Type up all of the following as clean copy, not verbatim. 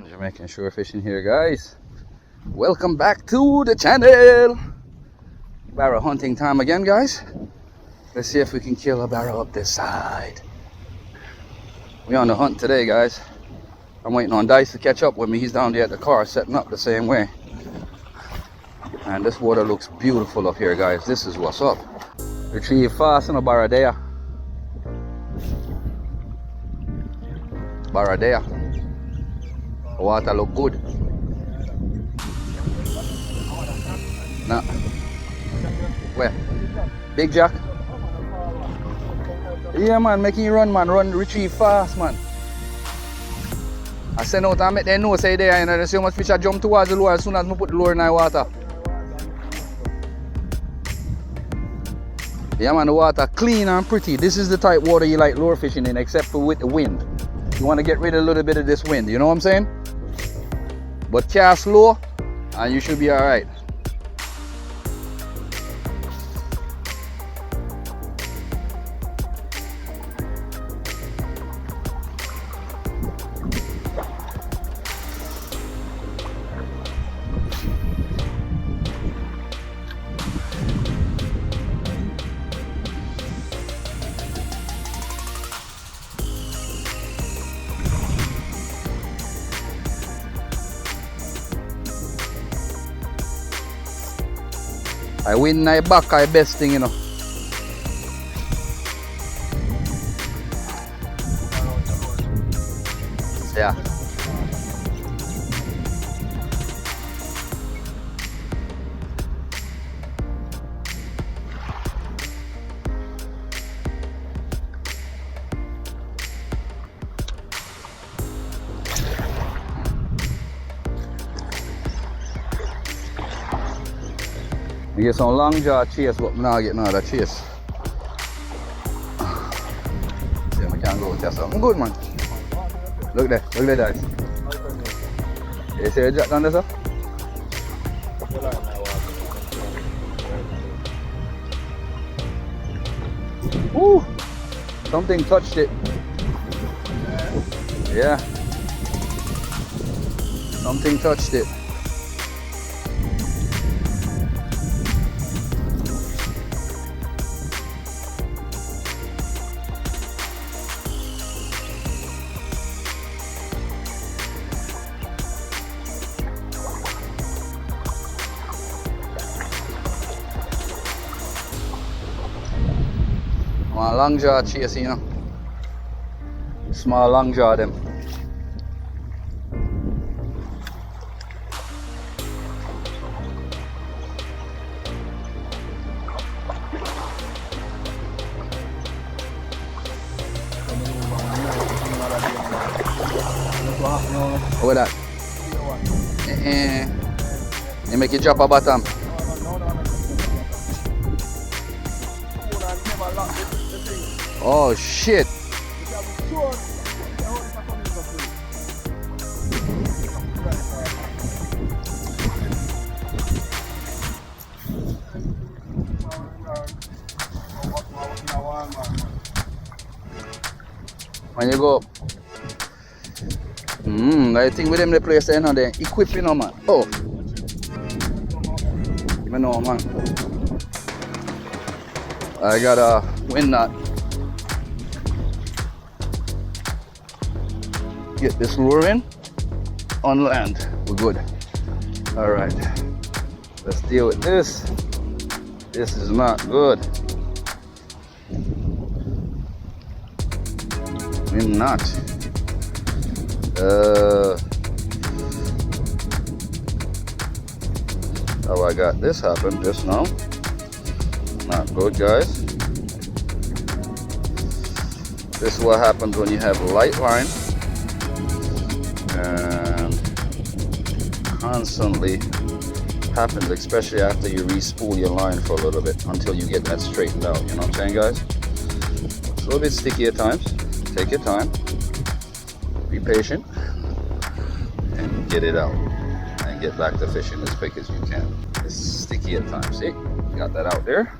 Jamaican shore fishing here, guys. Welcome back to the channel. Barrow hunting time again, guys. Let's see if we can kill a barrow up this side. We on the hunt today, guys. I'm waiting on Dice to catch up with me. He's down there at the car setting up the same way. And this water looks beautiful up here, guys. This is what's up. Retrieve fast in a Baradea. Baradea. The water look good. Nah. Where? Big Jack? Yeah, man, making you run, man. Run, retrieve fast, man. I send out and make them know, say there, you know, they see how much fish I jump towards the lure as soon as I put the lure in the water. Yeah, man, the water clean and pretty. This is the type of water you like lure fishing in, except for with the wind. You want to get rid of a little bit of this wind, you know what I'm saying? But cast low and you should be alright. I win my back, I best thing, you know. Yeah. I get some long jaw chase, but I'm not getting another chase. See, I can't go with that. I'm good, man. Look there, guys. You see the jack down there, sir? Woo! Something touched it. Yeah. Something touched it. Long jaw chase, you know. Small long jaw them. What that? You make it drop a bottom. Oh shit! When you go, I think with them the place they know they equip, you know, man. Oh, you know, man. I got a wind knot. Get this lure in on land. We're good. All right, let's deal with this. This is not good. I'm not. Oh, I got this happen just now. Not good, guys. This is what happens when you have a light line and constantly happens, especially after you re-spool your line for a little bit until you get that straightened out. You know what I'm saying, guys? It's a little bit sticky at times. Take your time, be patient, and get it out and get back to fishing as quick as you can. It's sticky at times. See, got that out there.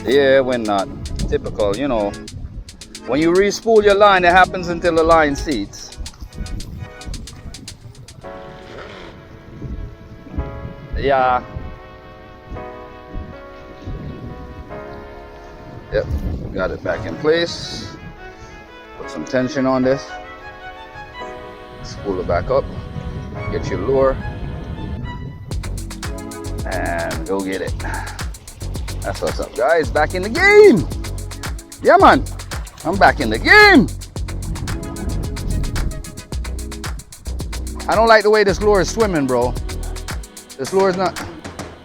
Yeah, when not typical, you know, when you re-spool your line, it happens until the line seats. Yeah. Yep, got it back in place. Put some tension on this. Spool it back up. Get your lure. And go get it. That's what's up, guys. Back in the game. Yeah, man. I'm back in the game. I don't like the way this lure is swimming, bro. This lure is not...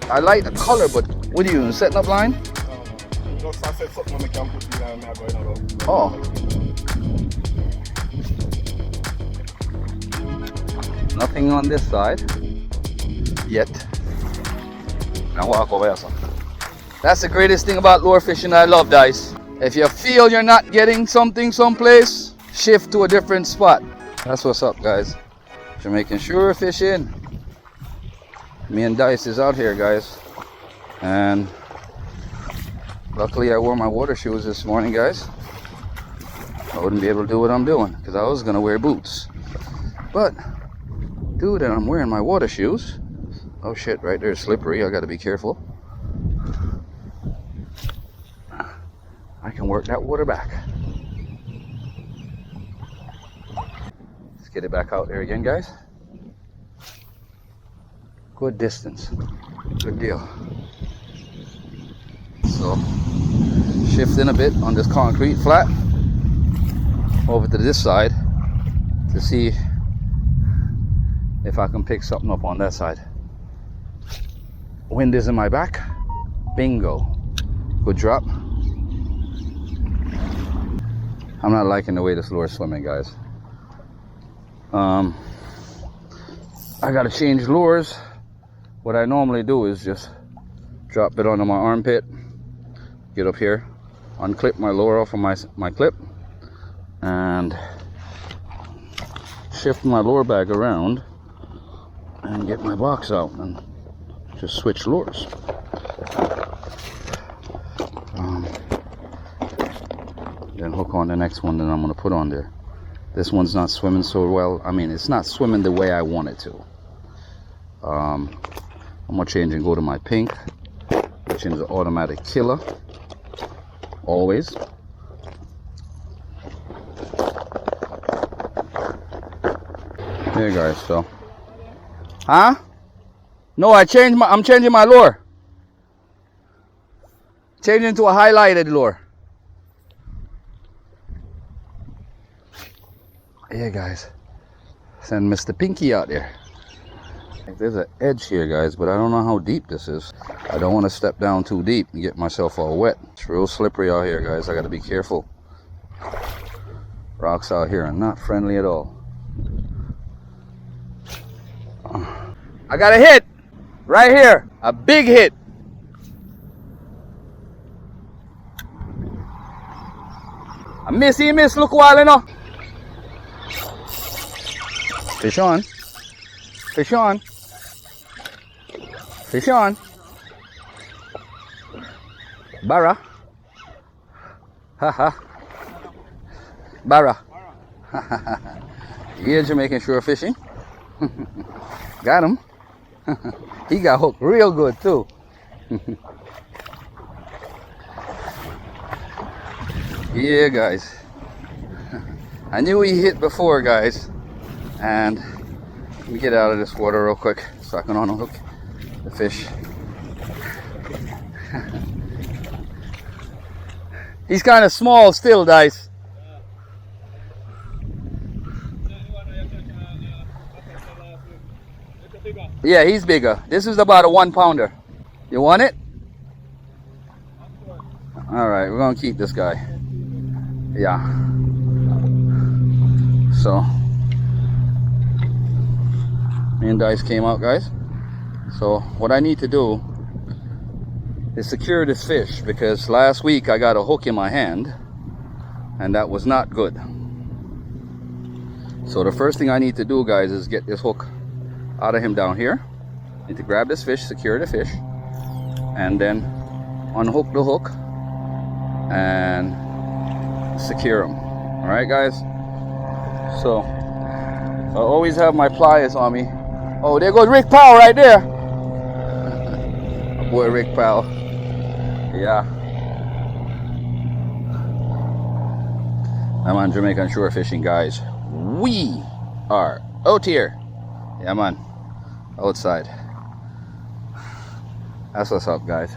I like the color, but what are you doing? Setting up line? Just I said something on the campus and I'm going out. Oh. Nothing on this side. Yet. Now walk over here, son. That's the greatest thing about lure fishing I love, guys. If you feel you're not getting something someplace, shift to a different spot. That's what's up, guys. Jamaican Shore fishing. Me and Dice is out here, guys. And luckily I wore my water shoes this morning, guys. I wouldn't be able to do what I'm doing because I was gonna wear boots. But dude, and I'm wearing my water shoes. Oh shit, right there, slippery. I gotta be careful. I can work that water back. Let's get it back out there again, guys. Good distance. Good deal. So, shifting a bit on this concrete flat over to this side to see if I can pick something up on that side. Wind is in my back. Bingo. Good drop. I'm not liking the way this lure is swimming, guys. I gotta change lures. What I normally do is just drop it onto my armpit, get up here, unclip my lure off of my clip, and shift my lure bag around and get my box out and just switch lures. Then hook on the next one that I'm going to put on there. This one's not swimming so well. I mean, it's not swimming the way I want it to. I'm going to change and go to my pink, which is an automatic killer. Always. Here, guys, so. Huh? No, I'm changing my lure. Changing to a highlighted lure. Yeah, guys. Send Mr. Pinky out there. There's an edge here, guys, but I don't know how deep this is. I don't want to step down too deep and get myself all wet. It's real slippery out here, guys. I got to be careful. Rocks out here are not friendly at all. I got a hit right here. A big hit. I miss, he missed. Look a while enough. Fish on. Fish on. Fish on. Barra. Haha. Barra. Yeah, Jamaican Shore fishing. Got him. He got hooked real good too. Yeah, guys. I knew he hit before, guys. And let me get out of this water real quick so I can unhook the fish. He's kind of small still, guys. Yeah, he's bigger. This is about a 1 pounder. You want it? All right, we're gonna keep this guy. Yeah. So, me and Dice came out, guys. So what I need to do is secure this fish, because last week I got a hook in my hand and that was not good. So the first thing I need to do, guys, is get this hook out of him down here. Need to grab this fish, secure the fish, and then unhook the hook and secure him. All right, guys. So I always have my pliers on me. Oh, there goes Rick Powell right there. boy Rick, pal. Yeah. I'm on Jamaican shore fishing, guys. We are out here. Yeah, man. Outside. That's what's up, guys.